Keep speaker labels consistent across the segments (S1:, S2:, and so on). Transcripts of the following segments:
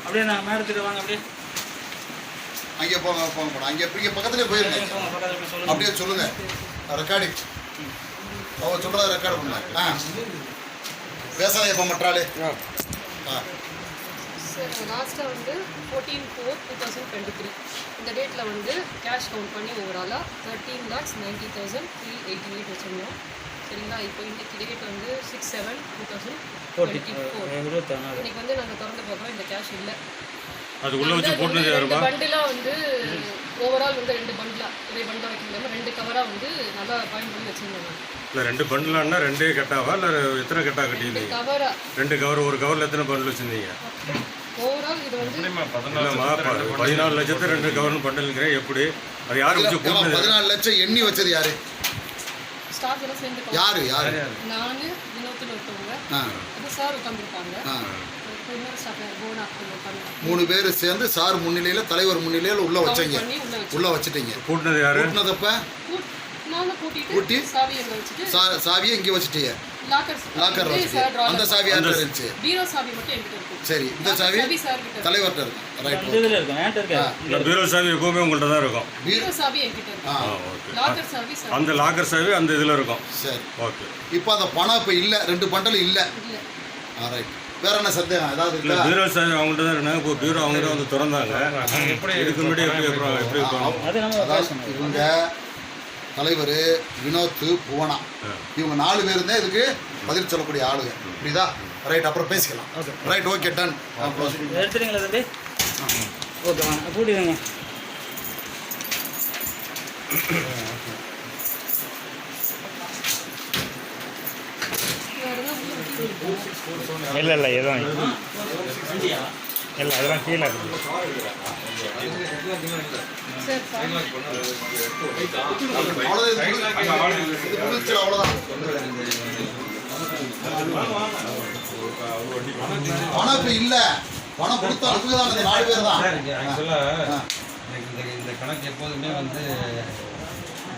S1: அப்படியே நான் மேடத்துக்கு வாங்க அப்படியே
S2: அங்கே போங்க அங்கே இங்கே பக்கத்துலேயே போயிருங்க. அப்படியே சொல்லுங்க ரெக்கார்டிங் அவங்க சொல்கிறத ரெக்கார்டு பண்ண பேசலாம் இப்போ மற்றாலே.
S3: சார் லாஸ்ட்டாக வந்து 14/4/2023 இந்த டேட்டில் வந்து கேஷ் கவுண்ட் பண்ணி ஓவராலாக 13,90,388 வச்சுருந்தோம். சரிங்களா? இப்போ இன்னைக்கு டேட் வந்து 6/7/2024. இன்னைக்கு வந்து நாங்கள் திறந்து பார்க்குறோம், இந்த கேஷ் இல்லை.
S4: அது உள்ள வச்சு போட்டுனது யாருமா?
S3: பண்டிலாக வந்து ஓவரால் வந்து 2 பண்டிலாக ஒரே பண்டிலாக வைக்கணும், 2 கவராக வந்து நல்லா பாயிண்ட் பண்ணி வச்சுருந்தாங்க.
S4: இல்லை 2 பண்டிலான்னா 2 கட்டாவா இல்லை எத்தனை கட்டா கட்டியிருந்தீங்க? 2 கவர். ஒரு கவரில் எத்தனை பண்டில் வச்சுருந்தீங்க?
S3: ஓவரால் இது வந்து
S4: 14 லட்சத்தை 2 கவர்னு பண்டிலுங்கிறேன். எப்படி அது யார் வச்சு போட்டு?
S2: 14 லட்சம் எண்ணி வச்சது யாரு?
S3: ஸ்டாஃப் எல்லாம் சேர்ந்து
S2: யாரு
S3: நான் வினோத்னு ஒருத்தவங்க, அது சார் உட்காந்துருப்பாங்க, இன்னொரு ஸ்டாஃப் போனா உட்காந்து
S2: 3 பேர் சேர்ந்து சார் முன்னிலையில் தலைவர் முன்னிலையில் உள்ள வச்சீங்க. உள்ள வச்சுட்டீங்க.
S4: கூட்டினது யாரு?
S2: கூட்டினதப்ப
S3: நானும் கூட்டிட்டு சாவியை அங்கே வச்சுட்டு
S2: சாவியை இங்கே வச்சுட்டீங்க. லாக்கர் வச்சுட்டு அந்த சாவி யார்கிட்ட இருந்துச்சு?
S3: பீரோ சாவி மட்டும் என்கிட்ட இருக்கும்.
S2: சரி, இந்த சாவி தலைவர்கிட்ட இருக்கும். ரைட்.
S4: இந்த பீரோ சாவி எப்பவுமே உங்கள்கிட்ட தான் இருக்கும்.
S3: பீரோ சாவி என்கிட்ட இருக்கும். லாக்கர் சாவி
S4: அந்த லாக்கர் சாவி அந்த இதில் இருக்கும்.
S2: சரி,
S4: ஓகே.
S2: இப்போ அந்த பணம் இப்போ இல்லை, 2 பண்டல் இல்லை. ரைட். வேற என்ன சந்தேகம் ஏதாவது?
S4: இல்லை பீரோ சாவி அவங்கள்ட்ட தான் இருந்தாங்க. இப்போ பீரோ அவங்கள்ட்ட வந்து திறந்தாங்க. எப்படி இதுக்கு முன்னாடி எப்படி
S2: இவங்க தலைவர் வினோத், புவனா, இவங்க 4 பேர் தான் இதுக்கு பதில் சொல்லக்கூடிய ஆளுங்க. புரியுதா? ரைட், அப்புறம் பேசிக்கலாம். Right, okay, ton.
S1: எடுத்துறீங்களா தம்பி? ஓகே வாங்க கூட்டிடுங்க.
S5: இல்லை எதுவும் இல்லை, அதெல்லாம் கீழே இருக்குது.
S2: அவ்வளோதான். பணம் இப்போ இல்லை, பணம் கொடுத்தா அதுக்குதான் 4 பேர் தான்.
S6: இந்த கணக்கு எப்போதுமே வந்து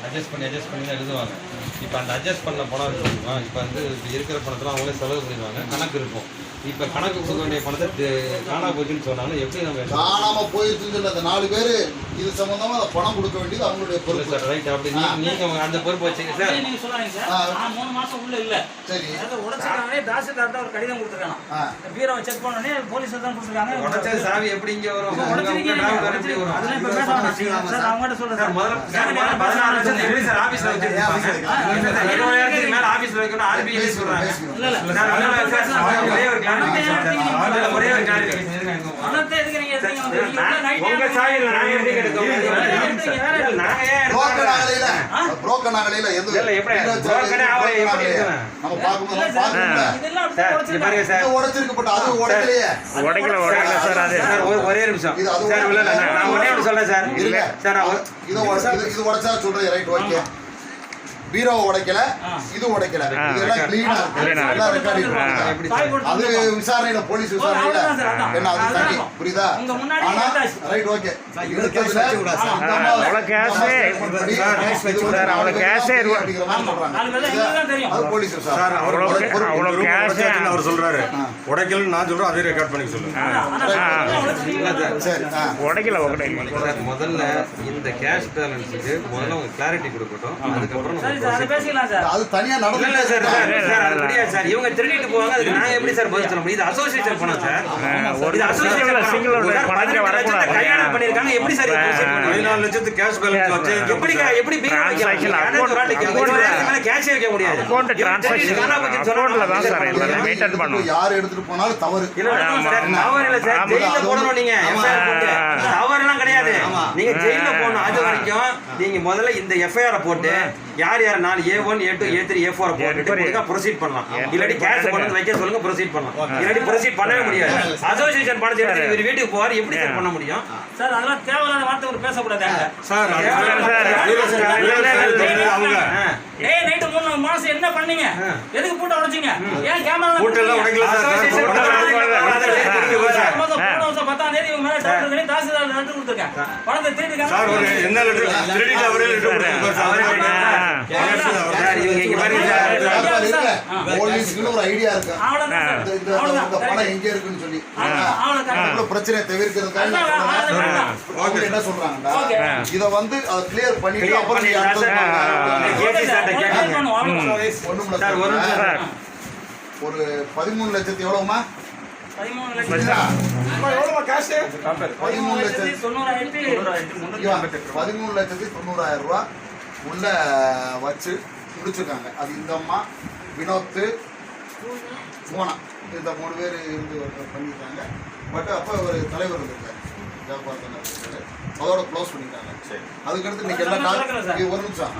S6: அட்ஜஸ்ட் பண்ணி தான் எழுதுவாங்க. இப்போ அந்த அட்ஜஸ்ட் பண்ண பணம் இருக்குமா, இப்போ வந்து இருக்கிற பணத்தில் அவங்களே செலவு பண்ணிடுவாங்க. கணக்கு இருக்கும். இப்போ கணக்கு கொடுக்க வேண்டிய பணத்தை காணாம போச்சுன்னு சொன்னாலும் எப்படி நம்ம
S2: காணாம போயிருச்சுன்னு சொல்ல அந்த 4 பேர் இது சம்பந்தமா அந்த பணம் கொடுக்க வேண்டியது அவங்களுடைய பொறுப்பு
S6: சார். ரைட், அப்படி நீங்க அந்த பொறுப்பு வச்சுங்க சார்.
S1: நீங்க சொல்லாதீங்க சார், நான் 3 மாசம் உள்ள இல்ல.
S2: சரி,
S1: அத உடைச்சதானே தாசில்தார்ட்ட ஒரு கடிதம் கொடுத்துருக்காங்க. பீரோவை செக் பண்ணனே போலீஸ் தான் கொடுத்துருக்காங்க.
S6: உடைச்ச சாவி எப்படி இங்க வரும்?
S1: உடைச்சிருக்கீங்க. அதெல்லாம் இப்ப பேச வேண்டாம் சார், அவங்கட்ட சொல்றேன் சார்.
S6: முதல்ல 14 லட்சம் எப்படி சார் ஆபீஸ்ல வச்சிருக்காங்க? 20000 மேல ஆபீஸ்ல வைக்கணும் ஆர்பிஐ சொல்றாங்க.
S1: இல்ல
S6: சார் ஒரே ஒரு கிளாரிஃபிகேஷன் இருக்காங்க.
S1: அனந்த எதுக்கு நீங்க எடுத்தீங்க?
S6: உங்க சாவில நாங்க எப்படி எடுத்தோம்? நாங்க ஏன்
S2: புரோக்கர் ஆகலையில எது
S6: இல்ல எப்படி புரோக்கர் ஆவல எப்படி எடுத்தோம்?
S2: நம்ம பாக்கும்போது
S1: இதெல்லாம்
S6: சார் பாருங்க சார்,
S2: உடைச்சிருக்கப்பட்ட அது உடைக்கலையே.
S5: உடைக்கல சார். அது
S6: சார் ஒரே நிமிஷம் சார். இல்ல நான் ஒரே ஒன்று சொல்றேன் சார்.
S2: இல்ல
S6: சார்
S2: இது உடைச்சா சொல்றேன். Right, okay. பீரோவை உடைக்கல, இது உடைக்கல, இதெல்லாம் கிளீனா இருக்கு. எல்லாம் ரெக்கார்ட் இருக்கு. அது விசாரணையில போலீஸ் விசாரணையில என்ன அது தனி. புரியுதா? ஆனா ரைட், ஓகே. எடுத்ததுல
S5: அவ்வளோ கேஷே சார், அவ்வளோ கேஷே
S2: அது போலீஸ் விசாரணை.
S4: சார்
S5: அவ்வளோ கேஷே
S4: அவர் சொல்றாரு. உடைக்கலன்னு நான் சொல்றேன், அதே ரெக்கார்ட் பண்ணி சொல்லுங்க.
S2: சரி,
S5: உடைக்கல
S6: சார் முதல்ல இந்த கேஷ் பேலன்ஸுக்கு முதல்ல ஒரு கிளாரிட்டி கொடுக்கட்டும். அதுக்கப்புறம்
S1: அதை பேசிக்கலாம் சார்.
S2: அது தனியா நடக்கல
S6: சார். சார் இவங்க திருடிட்டு போவாங்க, அதுக்கு நான் எப்படி சார் பதில் சொல்ல முடியும்? இது அசோசியேஷன் பணம் சார். இது அசோசியேஷன் கையாளம் பண்ணிருக்காங்க. எப்படி சார்
S4: 14 லட்சத்து கேஷ் பேலன்ஸ் வச்சு
S6: எப்படி பீரோ கேஷ் வைக்க முடியாது?
S5: அக்கௌண்ட் டிரான்சாக்ஷன் அக்கௌண்ட்ல தான் சார் எல்லாரும் மெயின்டைன் பண்ணுவோம்.
S2: யார் எடுத்துட்டு போனாலும் தவறு
S6: இல்ல சார். ஜெயில போடணும். நீங்க எஃப்ஐஆர் போட்டு தவறு எல்லாம் கிடையாது. நீங்க ஜெயில போடணும். அது வரைக்கும் நீங்க முதல்ல இந்த எஃப்ஐஆர் போட்டு யார் 4 A1 A2 A3 A4 போட்டு ப்ரொசீட் பண்ணலாம். இல்லாட்டி கேஷ் கொண்டு வைக்க சொல்லுங்க, ப்ரொசீட் பண்ணலாம். இல்லாட்டி ப்ரொசீட் பண்ணவே முடியாது. அசோசியேஷன் பணத்தை எடுத்து இவர் வீட்டுக்கு போவார், எப்படி சார் பண்ண முடியும்?
S1: சார் அதெல்லாம் தேவையில்லாத வார்த்தை ஒரு பேசக்கூடாது
S4: சார். அவங்க
S1: ஏய் நைட் 3 மாசம் என்ன பண்ணீங்க? எதுக்கு பூட்ட உடைச்சீங்க? ஏன் கேமரா
S4: பூட்டெல்லாம் உடைக்கல சார்.
S1: 10ஆம் தேதி இவங்க மேல டவுட் இருக்குன்னு தாசில்தார் லெட்டர் கொடுத்துருக்கேன். பணத்தை திருப்பி
S4: சார் ஒரு என்ன லெட்டர் கிரெடிட் அவரே லெட்டர் கொடுத்துருக்காரு
S6: சார் இவங்க இங்க பாருங்க சார்
S2: போலீஸ்க்குன்னு ஒரு ஐடியா இருக்கு. இந்த பணம் எங்க இருக்குன்னு சொல்லி இவ்வளவு பிரச்சனையை தவிர்க்கிறதுக்காக அவங்க என்ன சொல்றாங்கடா, இத வந்து கிளியர் பண்ணிட்டு அப்புறம் நீ ஒரு 13 லட்சத்து எவ்வளவுமா?
S1: 13 லட்சத்தி
S2: 13,90,000 ரூபாய் உள்ள வச்சு முடிச்சிருக்காங்க. அது இந்த அம்மா, வினோத், மோனா, இந்த 3 பேர் இருந்து பண்ணியிருக்காங்க. பட் அப்போ ஒரு தலைவர் இருந்திருக்காரு, அதோட க்ளோஸ் பண்ணிட்டாங்க. அதுக்கடுத்து இன்னைக்கு எல்லாம் ஒரு நிமிஷம்